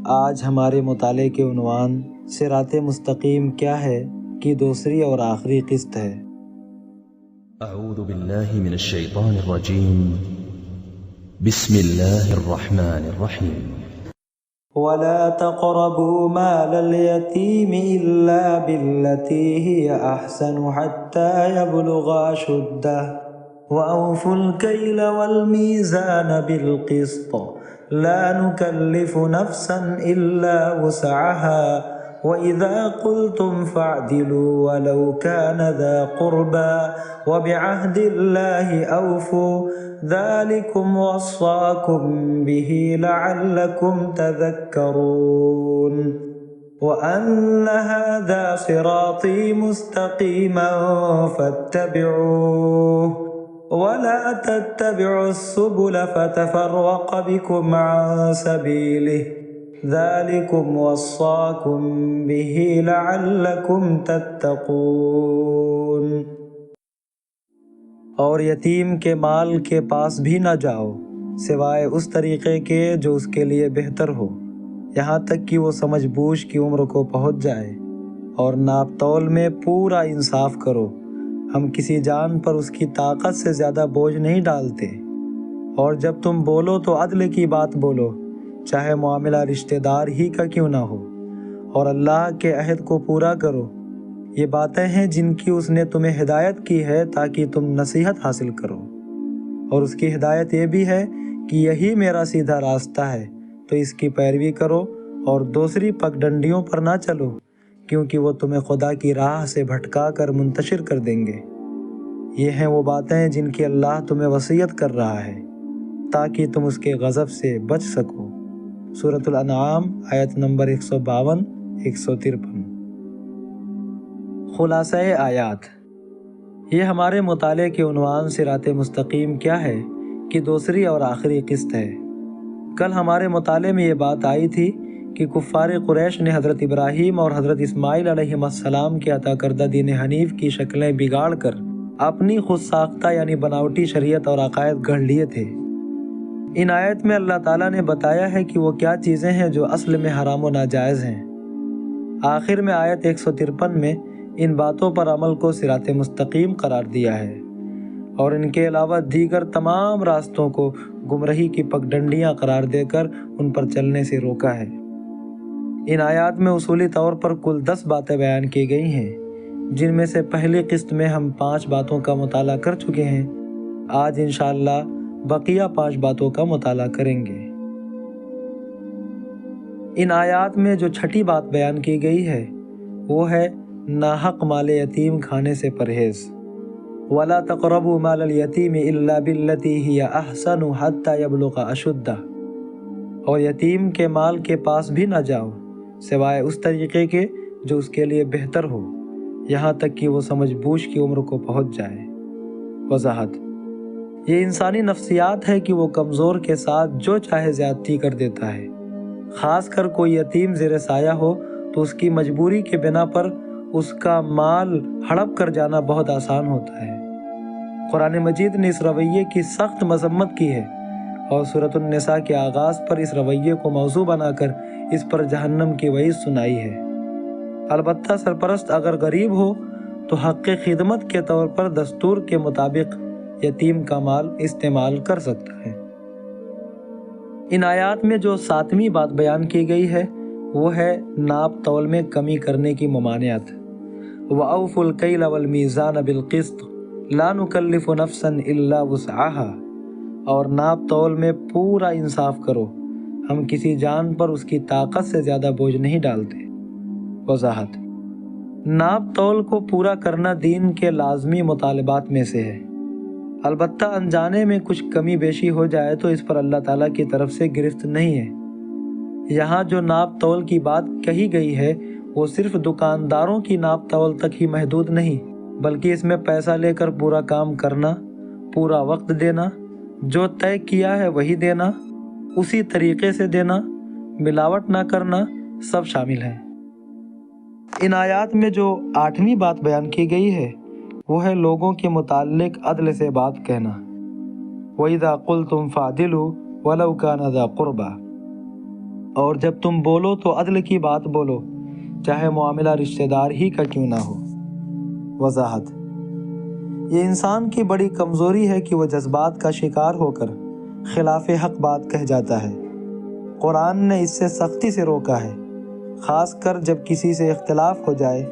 آج ہمارے مطالعے کے عنوان صراط مستقیم کیا ہے کی دوسری اور آخری قسط ہے۔ اعوذ باللہ من الشیطان الرجیم، بسم اللہ الرحمن الرحیم۔ وَلَا تَقْرَبُوا مَالَ الْيَتِيمِ إِلَّا بِالَّتِي هِيَ أَحْسَنُ حَتَّى يَبْلُغَ أَشُدَّهُ وَأَوْفُوا الْكَيْلَ وَالْمِيزَانَ بِالْقِسْطِ لَا نُكَلِّفُ نَفْسًا إِلَّا وُسْعَهَا وَإِذَا قُلْتُمْ فَاعْدِلُوا وَلَوْ كَانَ ذَا قُرْبَى وَبِعَهْدِ اللَّهِ أَوْفُوا ذَلِكُمْ وَصَّاكُمْ بِهِ لَعَلَّكُمْ تَذَكَّرُونَ وَأَنَّ هَذَا صِرَاطِي مُسْتَقِيمًا فَاتَّبِعُوهُ وَلَا تَتَّبِعُوا السُّبُلَ فَتَفَرَّقَ بِكُمْ عَن سَبِيلِهِ ذَلِكُمْ وَصَّاكُمْ بِهِ لَعَلَّكُمْ تَتَّقُونَ۔ اور یتیم کے مال کے پاس بھی نہ جاؤ سوائے اس طریقے کے جو اس کے لیے بہتر ہو، یہاں تک کہ وہ سمجھ بوجھ کی عمر کو پہنچ جائے، اور ناپ تول میں پورا انصاف کرو۔ ہم کسی جان پر اس کی طاقت سے زیادہ بوجھ نہیں ڈالتے، اور جب تم بولو تو عدل کی بات بولو، چاہے معاملہ رشتہ دار ہی کا کیوں نہ ہو، اور اللہ کے عہد کو پورا کرو۔ یہ باتیں ہیں جن کی اس نے تمہیں ہدایت کی ہے تاکہ تم نصیحت حاصل کرو، اور اس کی ہدایت یہ بھی ہے کہ یہی میرا سیدھا راستہ ہے، تو اس کی پیروی کرو اور دوسری پگڈنڈیوں پر نہ چلو، کیونکہ وہ تمہیں خدا کی راہ سے بھٹکا کر منتشر کر دیں گے۔ یہ ہیں وہ باتیں جن کی اللہ تمہیں وصیت کر رہا ہے تاکہ تم اس کے غضب سے بچ سکو۔ سورۃ الانعام آیت نمبر 152 153۔ خلاصہ آیات۔ یہ ہمارے مطالعے کے عنوان صراط مستقیم کیا ہے کی دوسری اور آخری قسط ہے۔ کل ہمارے مطالعے میں یہ بات آئی تھی کہ کفار قریش نے حضرت ابراہیم اور حضرت اسماعیل علیہ السلام کے عطا کردہ دین حنیف کی شکلیں بگاڑ کر اپنی خود ساختہ یعنی بناوٹی شریعت اور عقائد گڑھ لیے تھے۔ ان آیت میں اللہ تعالیٰ نے بتایا ہے کہ وہ کیا چیزیں ہیں جو اصل میں حرام و ناجائز ہیں۔ آخر میں آیت 153 میں ان باتوں پر عمل کو صراط مستقیم قرار دیا ہے، اور ان کے علاوہ دیگر تمام راستوں کو گمراہی کی پگڈنڈیاں قرار دے کر ان پر چلنے سے روکا ہے۔ ان آیات میں اصولی طور پر کل 10 باتیں بیان کی گئی ہیں، جن میں سے پہلی قسط میں ہم 5 باتوں کا مطالعہ کر چکے ہیں۔ آج انشاءاللہ بقیہ 5 باتوں کا مطالعہ کریں گے۔ ان آیات میں جو چھٹی بات بیان کی گئی ہے وہ ہے ناحق مال یتیم کھانے سے پرہیز۔ وَلَا تَقْرَبُوا مَالَ الْيَتِيمِ إِلَّا بِالَّتِي هِيَ أَحْسَنُ حَتَّى يَبْلُغَ أَشُدَّهُ، اور یتیم کے مال کے پاس بھی نہ جاؤ سوائے اس طریقے کے جو اس کے لیے بہتر ہو، یہاں تک کہ وہ سمجھ بوجھ کی عمر کو پہنچ جائے۔ وضاحت۔ یہ انسانی نفسیات ہے کہ وہ کمزور کے ساتھ جو چاہے زیادتی کر دیتا ہے، خاص کر کوئی یتیم زیر سایہ ہو تو اس کی مجبوری کے بنا پر اس کا مال ہڑپ کر جانا بہت آسان ہوتا ہے۔ قرآن مجید نے اس رویے کی سخت مذمت کی ہے، اور سورۃ النساء کے آغاز پر اس رویے کو موضوع بنا کر اس پر جہنم کی وعید سنائی ہے۔ البتہ سرپرست اگر غریب ہو تو حق خدمت کے طور پر دستور کے مطابق یتیم کا مال استعمال کر سکتا ہے۔ ان آیات میں جو 7ویں بات بیان کی گئی ہے وہ ہے ناپ تول میں کمی کرنے کی ممانعت۔ وَأَوْفُوا الْكَيْلَ وَالْمِيزَانَ بِالْقِسْطِ لَا نُكَلِّفُ نَفْسًا إِلَّا وُسْعَهَا، اور ناپ تول میں پورا انصاف کرو، ہم کسی جان پر اس کی طاقت سے زیادہ بوجھ نہیں ڈالتے۔ وضاحت۔ ناپ تول کو پورا کرنا دین کے لازمی مطالبات میں سے ہے، البتہ انجانے میں کچھ کمی بیشی ہو جائے تو اس پر اللہ تعالیٰ کی طرف سے گرفت نہیں ہے۔ یہاں جو ناپ تول کی بات کہی گئی ہے وہ صرف دکانداروں کی ناپ تول تک ہی محدود نہیں، بلکہ اس میں پیسہ لے کر پورا کام کرنا، پورا وقت دینا، جو طے کیا ہے وہی دینا، اسی طریقے سے دینا، ملاوٹ نہ کرنا، سب شامل ہیں۔ ان آیات میں جو 8ویں بات بیان کی گئی ہے وہ ہے لوگوں کے متعلق عدل سے بات کہنا۔ وَإِذَا قُلْتُمْ فَاعْدِلُوا وَلَوْ كَانَ ذَا قُرْبَى، اور جب تم بولو تو عدل کی بات بولو، چاہے معاملہ رشتہ دار ہی کا کیوں نہ ہو۔ وضاحت: یہ انسان کی بڑی کمزوری ہے کہ وہ جذبات کا شکار ہو کر خلاف حق بات کہہ جاتا ہے۔ قرآن نے اس سے سختی سے روکا ہے، خاص کر جب کسی سے اختلاف ہو جائے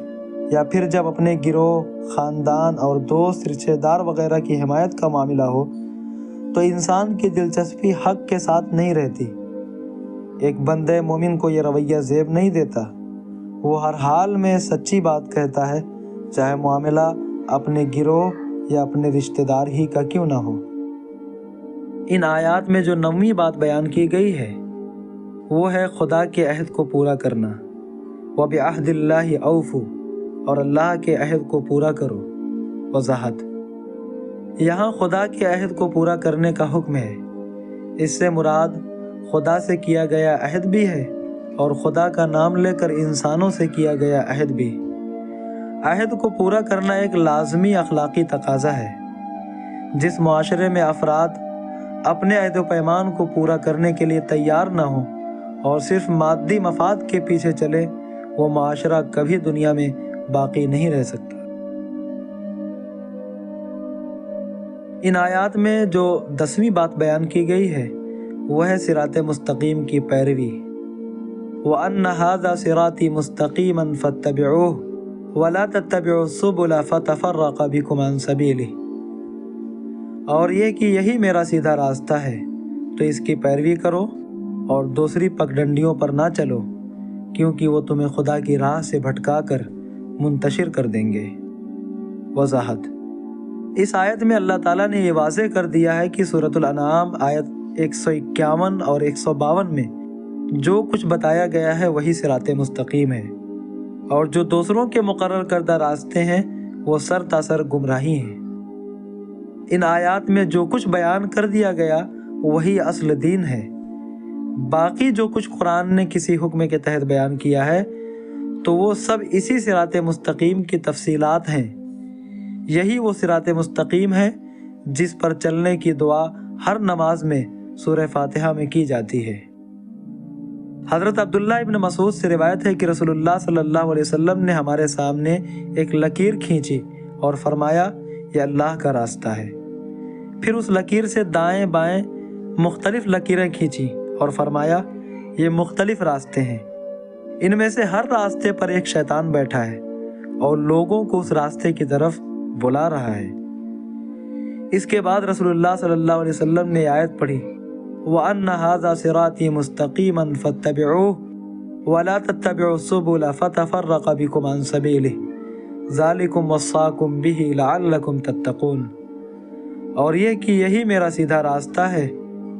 یا پھر جب اپنے گروہ، خاندان اور دوست، رشتہ دار وغیرہ کی حمایت کا معاملہ ہو تو انسان کی دلچسپی حق کے ساتھ نہیں رہتی۔ ایک بندے مومن کو یہ رویہ زیب نہیں دیتا، وہ ہر حال میں سچی بات کہتا ہے، چاہے معاملہ اپنے گروہ یا اپنے رشتہ دار ہی کا کیوں نہ ہو۔ ان آیات میں جو 9ویں بات بیان کی گئی ہے وہ ہے خدا کے عہد کو پورا کرنا۔ وَبِعَهْدِ اللَّهِ أَوْفُوا، اور اللہ کے عہد کو پورا کرو۔ وضاحت: یہاں خدا کے عہد کو پورا کرنے کا حکم ہے۔ اس سے مراد خدا سے کیا گیا عہد بھی ہے اور خدا کا نام لے کر انسانوں سے کیا گیا عہد بھی۔ عہد کو پورا کرنا ایک لازمی اخلاقی تقاضا ہے۔ جس معاشرے میں افراد اپنے عہد و پیمان کو پورا کرنے کے لیے تیار نہ ہوں اور صرف مادی مفاد کے پیچھے چلے، وہ معاشرہ کبھی دنیا میں باقی نہیں رہ سکتا۔ ان آیات میں جو 10ویں بات بیان کی گئی ہے وہ ہے صراط مستقیم کی پیروی۔ وَأَنَّ هَذَا صِرَاطِي مُسْتَقِيمًا فَاتَّبِعُوهُ وَلَا تَتَّبِعُوا السُّبُلَ فَتَفَرَّقَ بِكُمْ عَنْ سَبِيلِهِ، اور یہ کہ یہی میرا سیدھا راستہ ہے تو اس کی پیروی کرو اور دوسری پگڈنڈیوں پر نہ چلو، کیونکہ وہ تمہیں خدا کی راہ سے بھٹکا کر منتشر کر دیں گے۔ وضاحت: اس آیت میں اللہ تعالیٰ نے یہ واضح کر دیا ہے کہ سورۃ الانعام آیت 151 اور 152 میں جو کچھ بتایا گیا ہے وہی صراط مستقیم ہے، اور جو دوسروں کے مقرر کردہ راستے ہیں وہ سر تاسر گمراہی ہیں۔ ان آیات میں جو کچھ بیان کر دیا گیا وہی اصل دین ہے۔ باقی جو کچھ قرآن نے کسی حکم کے تحت بیان کیا ہے تو وہ سب اسی صراط مستقیم کی تفصیلات ہیں۔ یہی وہ صراط مستقیم ہے جس پر چلنے کی دعا ہر نماز میں سورہ فاتحہ میں کی جاتی ہے۔ حضرت عبداللہ ابن مسعود سے روایت ہے کہ رسول اللہ صلی اللہ علیہ وسلم نے ہمارے سامنے ایک لکیر کھینچی اور فرمایا، یہ اللہ کا راستہ ہے۔ پھر اس لکیر سے دائیں بائیں مختلف لکیریں کھینچی اور فرمایا، یہ مختلف راستے ہیں، ان میں سے ہر راستے پر ایک شیطان بیٹھا ہے اور لوگوں کو اس راستے کی طرف بلا رہا ہے۔ اس کے بعد رسول اللہ صلی اللہ علیہ وسلم نے آیت پڑھی، وَأَنَّ هَذَا صِرَاطِي مُسْتَقِيمًا فَاتَّبِعُوهُ وَلَا تَتَّبِعُوا السُّبُلَ فَتَفَرَّقَ بِكُمْ عَنْ سَبِيلِهِ ذَلِكُمْ وَصَّاكُمْ بِهِ لَعَلَّكُمْ تَتَّقُونَ، اور یہ کہ یہی میرا سیدھا راستہ ہے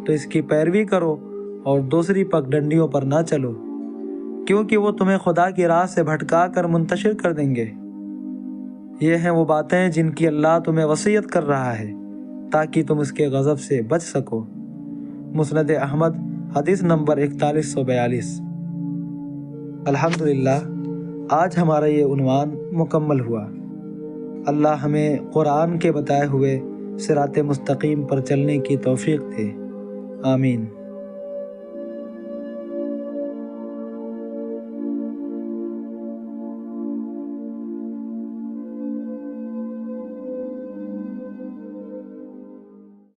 تو اس کی پیروی کرو اور دوسری پگڈنڈیوں پر نہ چلو، کیونکہ وہ تمہیں خدا کی راہ سے بھٹکا کر منتشر کر دیں گے۔ یہ ہیں وہ باتیں جن کی اللہ تمہیں وصیت کر رہا ہے تاکہ تم اس کے غضب سے بچ سکو۔ مسند احمد حدیث نمبر 4142۔ الحمدللہ، آج ہمارا یہ عنوان مکمل ہوا۔ اللہ ہمیں قرآن کے بتائے ہوئے صراط مستقیم پر چلنے کی توفیق دے، آمین۔